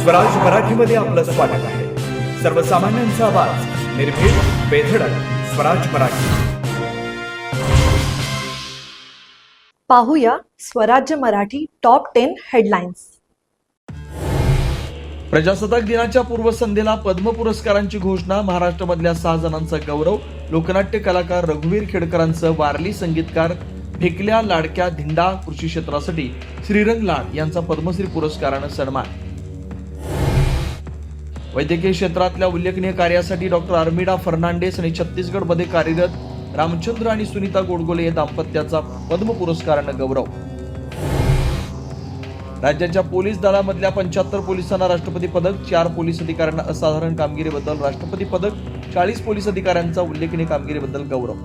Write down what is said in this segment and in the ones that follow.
स्वराज मराठीमध्ये आपलं स्वागत आहे. सर्वसामान्यांचा आवाज, निर्भीड, बेधडक, स्वराज मराठी. पाहूया स्वराज्य मराठी टॉप 10 हेडलाईन्स. प्रजासत्ताक दिनाच्या पूर्वसंध्येला पद्म पुरस्कारांची घोषणा. महाराष्ट्रामधल्या 6 जणांचा गौरव. लोकनाट्य कलाकार रघुवीर खेडकरांचं, वारली संगीतकार फेकल्या लाडक्या धिंडा कृषी क्षेत्रासाठी श्रीरंग लाड यांचा पद्मश्री पुरस्कारानं सन्मान. वैद्यकीय क्षेत्रातल्या उल्लेखनीय कार्यासाठी डॉक्टर आर्मिडा फर्नांडेस आणि छत्तीसगडमध्ये कार्यरत रामचंद्र आणि सुनीता गोडगोले या दाम्पत्याचा पद्म पुरस्कारानं गौरव. राज्याच्या पोलीस दलामधल्या 75 पोलिसांना राष्ट्रपती पदक. 4 पोलीस अधिकाऱ्यांना असाधारण कामगिरीबद्दल राष्ट्रपती पदक. 40 पोलीस अधिकाऱ्यांचा उल्लेखनीय कामगिरीबद्दल गौरव.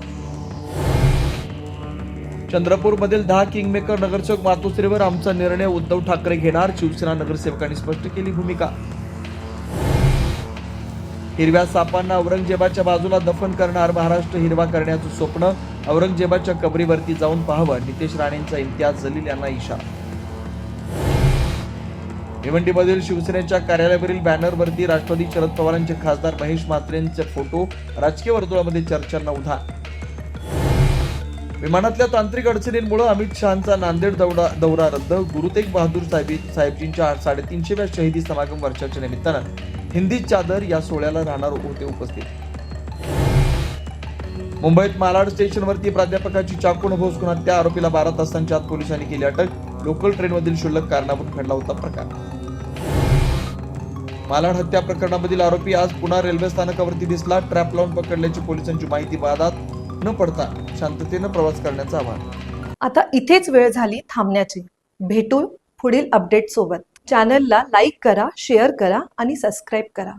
चंद्रपूरमधील 10 किंगमेकर नगरसेवक मातोश्रीवर आमचा निर्णय उद्धव ठाकरे घेणार. शिवसेना नगरसेवकांनी स्पष्ट केली भूमिका. हिरव्या सापांना औरंगजेबाच्या बाजूला दफन करणार. महाराष्ट्र हिरवा करण्याचं स्वप्न. औरंगजेबाच्या कबरीवरती जाऊन पाहावं. नितेश राणेंचा इम्तियाज जलील यांना इशारा. भिवंडीमधील शिवसेनेच्या कार्यालयावरील बॅनरवरती राष्ट्रवादी शरद पवारांचे खासदार महेश म्हात्रेंचे फोटो. राजकीय वर्तुळामध्ये चर्चांना उधाण. विमानातल्या तांत्रिक अडचणींमुळे अमित शहांचा नांदेड दौरा रद्द. गुरु तेग बहादूर साहेबजींच्या 350व्या शहीदी समागम वर्षाच्या निमित्तानं हिंदी चादर या सोहळ्याला राहणार होते उपस्थित. मुंबईत मालाड स्टेशनवरती प्राध्यापकाची चाकून भोसकून हत्या. आरोपीला 12 तासांच्या आत पोलिसांनी केली अटक. लोकल ट्रेनमधील क्षुल्लक कारणावरून घडला होता प्रकार. मालाड हत्या प्रकरणामधील आरोपी आज पुन्हा रेल्वे स्थानकावरती दिसला. ट्रॅप लावून पकडल्याची पोलिसांची माहिती. वादात न पडता शांततेनं प्रवास करण्याचं आवाहन. आता इथेच वेळ झाली थांबण्याची. भेटू पुढील अपडेट सोबत. चॅनलला लाईक करा, शेअर करा आणि सबस्क्राईब करा.